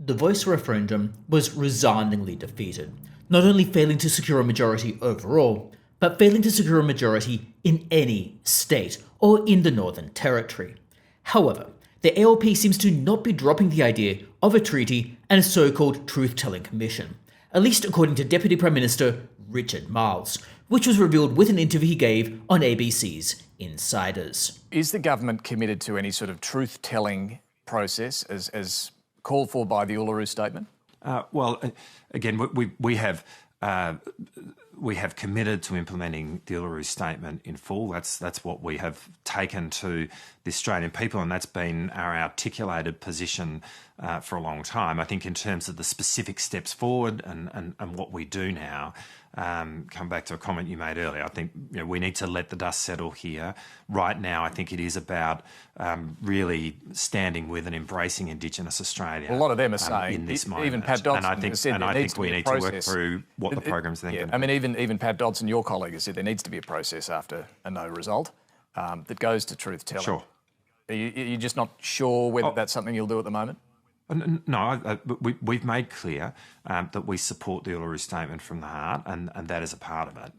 The Voice referendum was resoundingly defeated, not only failing to secure a majority overall, but failing to secure a majority in any state or in the Northern Territory. However, the ALP seems to not be dropping the idea of a treaty and a so-called truth-telling commission, at least according to Deputy Prime Minister Richard Marles, which was revealed with an interview he gave on ABC's Insiders. Is the government committed to any sort of truth-telling process as called for by the Uluru Statement? Again, we have committed to implementing the Uluru Statement in full. That's what we have taken to the Australian people, and that's been our articulated position for a long time. I think in terms of the specific steps forward and what we do now, come back to a comment you made earlier, I think we need to let the dust settle here. Right now, I think it is about really standing with and embracing Indigenous Australia. Well, a lot of them are saying, in this moment. Even Pat Dodson has said there needs to be a process. We need to work through what the program's then going to be. Even Pat Dodson, your colleague, has said there needs to be a process after a no result that goes to truth-telling. Sure. Are you just not sure whether that's something you'll do at the moment? No, we've made clear that we support the Uluru Statement from the heart, and that is a part of it.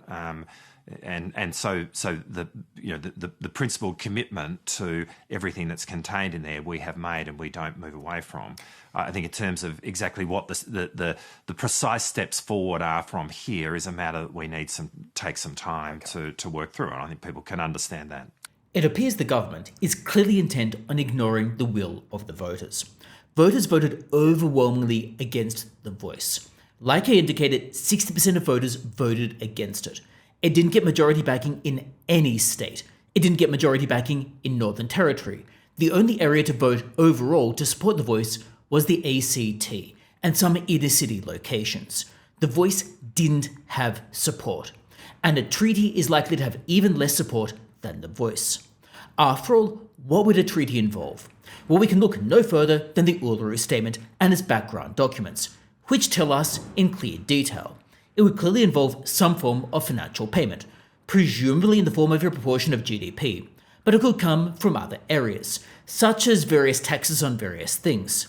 So the principled commitment to everything that's contained in there we have made and we don't move away from. I think in terms of exactly what the precise steps forward are from here is a matter that we need take some time to work through, and I think people can understand that. It appears the government is clearly intent on ignoring the will of the voters. Voters voted overwhelmingly against the Voice. Like I indicated, 60% of voters voted against it. It didn't get majority backing in any state. It didn't get majority backing in Northern Territory. The only area to vote overall to support the Voice was the ACT and some inner city locations. The Voice didn't have support, and a treaty is likely to have even less support than the Voice. After all, what would a treaty involve? Well, we can look no further than the Uluru Statement and its background documents, which tell us in clear detail. It would clearly involve some form of financial payment, presumably in the form of a proportion of GDP, but it could come from other areas, such as various taxes on various things.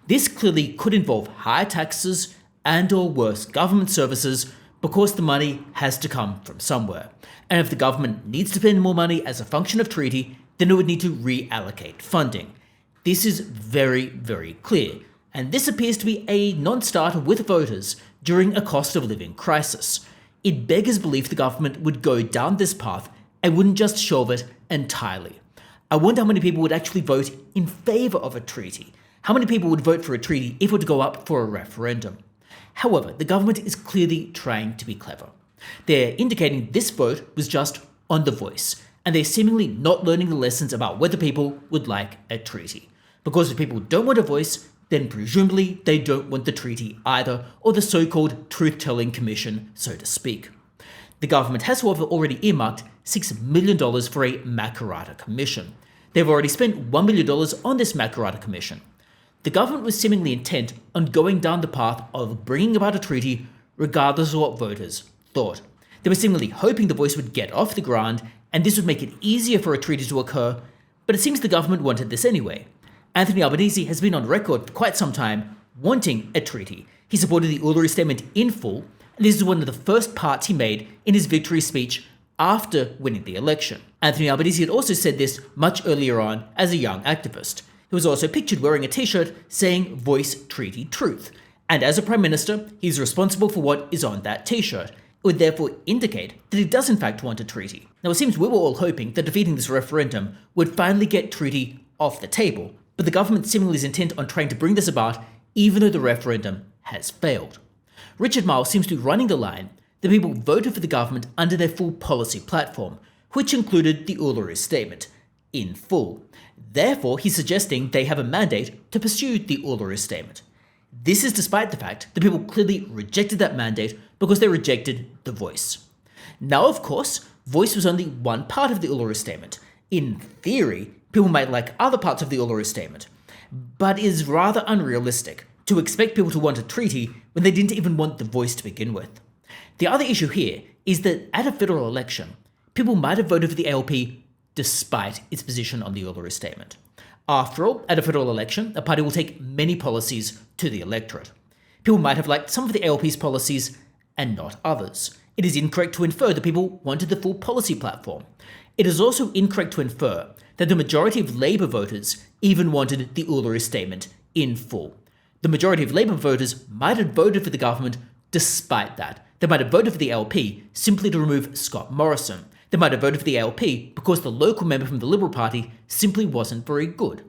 This clearly could involve higher taxes and/or worse government services because the money has to come from somewhere. And if the government needs to spend more money as a function of treaty, then it would need to reallocate funding. This is very, very clear, and this appears to be a non-starter with voters during a cost of living crisis. It beggars belief the government would go down this path and wouldn't just shelve it entirely. I wonder how many people would actually vote in favour of a treaty. How many people would vote for a treaty if it were to go up for a referendum? However, the government is clearly trying to be clever. They're indicating this vote was just on the Voice, and they're seemingly not learning the lessons about whether people would like a treaty. Because if people don't want a voice, then presumably they don't want the treaty either, or the so-called truth-telling commission, so to speak. The government has, however, already earmarked $6 million for a makarrata commission. They've already spent $1 million on this makarrata commission. The government was seemingly intent on going down the path of bringing about a treaty regardless of what voters thought. They were seemingly hoping the Voice would get off the ground and this would make it easier for a treaty to occur, but it seems the government wanted this anyway. Anthony Albanese has been on record for quite some time wanting a treaty. He supported the Uluru Statement in full, and this is one of the first parts he made in his victory speech after winning the election. Anthony Albanese had also said this much earlier on as a young activist. He was also pictured wearing a t-shirt saying Voice Treaty Truth, and as a Prime Minister, he's responsible for what is on that t-shirt. It would therefore indicate that he does in fact want a treaty. Now it seems we were all hoping that defeating this referendum would finally get treaty off the table, but the government seemingly is intent on trying to bring this about even though the referendum has failed. Richard Marles seems to be running the line that people voted for the government under their full policy platform, which included the Uluru Statement in full. Therefore, he's suggesting they have a mandate to pursue the Uluru Statement. This is despite the fact that people clearly rejected that mandate because they rejected the Voice. Now, of course, Voice was only one part of the Uluru Statement. In theory, people might like other parts of the Uluru Statement, but it is rather unrealistic to expect people to want a treaty when they didn't even want the Voice to begin with. The other issue here is that at a federal election, people might have voted for the ALP despite its position on the Uluru Statement. After all, at a federal election, a party will take many policies to the electorate. People might have liked some of the ALP's policies and not others. It is incorrect to infer that people wanted the full policy platform. It is also incorrect to infer that the majority of Labour voters even wanted the Uluru Statement in full. The majority of Labour voters might have voted for the government despite that. They might have voted for the ALP simply to remove Scott Morrison. They might have voted for the ALP because the local member from the Liberal Party simply wasn't very good.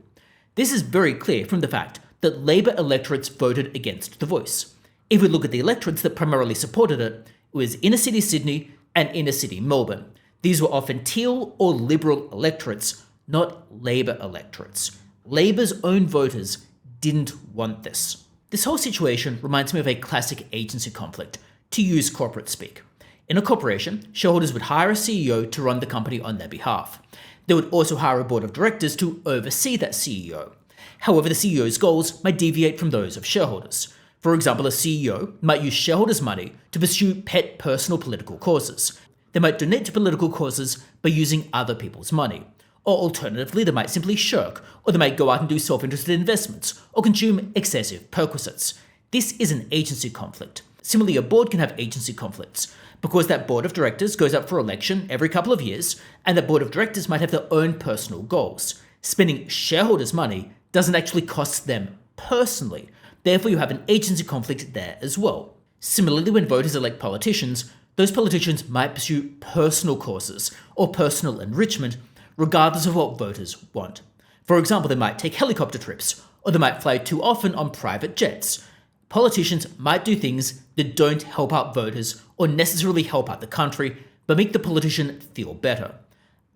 This is very clear from the fact that Labour electorates voted against the Voice. If we look at the electorates that primarily supported it, it was inner city Sydney and inner city Melbourne. These were often Teal or Liberal electorates, not Labour electorates. Labour's own voters didn't want this. This whole situation reminds me of a classic agency conflict, to use corporate speak. In a corporation, shareholders would hire a CEO to run the company on their behalf. They would also hire a board of directors to oversee that CEO. However, the CEO's goals might deviate from those of shareholders. For example, a CEO might use shareholders' money to pursue pet personal political causes. They might donate to political causes by using other people's money. Or alternatively, they might simply shirk, or they might go out and do self-interested investments, or consume excessive Percocets. This is an agency conflict. Similarly, a board can have agency conflicts, because that board of directors goes up for election every couple of years, and that board of directors might have their own personal goals. Spending shareholders' money doesn't actually cost them personally. Therefore, you have an agency conflict there as well. Similarly, when voters elect politicians, those politicians might pursue personal causes or personal enrichment, regardless of what voters want. For example, they might take helicopter trips, or they might fly too often on private jets. Politicians might do things that don't help out voters or necessarily help out the country, but make the politician feel better.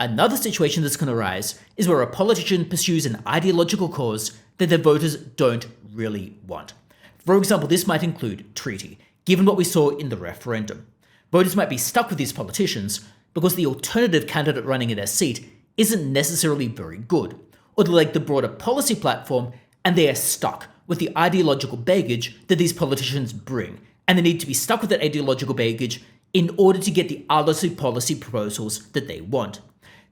Another situation that's going to arise is where a politician pursues an ideological cause that their voters don't really want. For example, this might include treaty, given what we saw in the referendum. Voters might be stuck with these politicians because the alternative candidate running in their seat isn't necessarily very good, or they like the broader policy platform and they are stuck with the ideological baggage that these politicians bring, and they need to be stuck with that ideological baggage in order to get the other policy proposals that they want.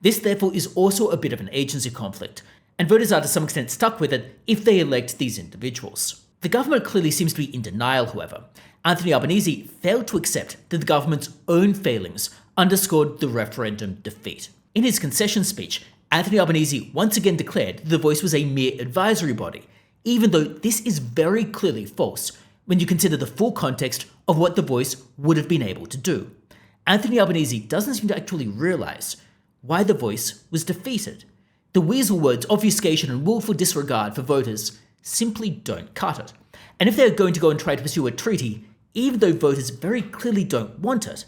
This therefore is also a bit of an agency conflict, and voters are to some extent stuck with it if they elect these individuals. The government clearly seems to be in denial, however. Anthony Albanese failed to accept that the government's own failings underscored the referendum defeat. In his concession speech, Anthony Albanese once again declared that the Voice was a mere advisory body, even though this is very clearly false when you consider the full context of what the Voice would have been able to do. Anthony Albanese doesn't seem to actually realise why the Voice was defeated. The weasel words obfuscation and willful disregard for voters simply don't cut it. And if they're going to go and try to pursue a treaty, even though voters very clearly don't want it,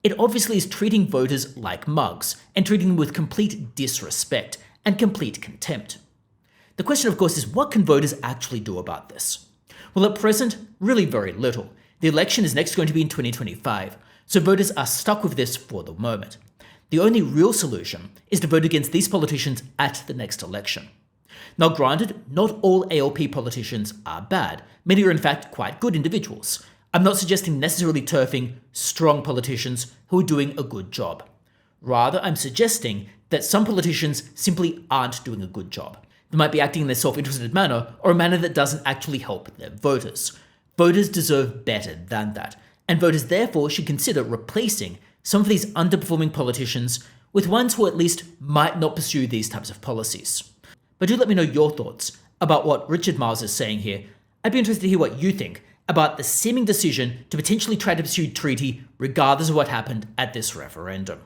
it obviously is treating voters like mugs and treating them with complete disrespect and complete contempt. The question, of course, is what can voters actually do about this? Well, at present, really very little. The election is next going to be in 2025, so voters are stuck with this for the moment. The only real solution is to vote against these politicians at the next election. Now granted, not all ALP politicians are bad. Many are in fact quite good individuals. I'm not suggesting necessarily turfing strong politicians who are doing a good job. Rather, I'm suggesting that some politicians simply aren't doing a good job. They might be acting in a self-interested manner or a manner that doesn't actually help their voters. Voters deserve better than that, and voters therefore should consider replacing some of these underperforming politicians with ones who at least might not pursue these types of policies. But do let me know your thoughts about what Richard Marles is saying here. I'd be interested to hear what you think about the seeming decision to potentially try to pursue treaty regardless of what happened at this referendum.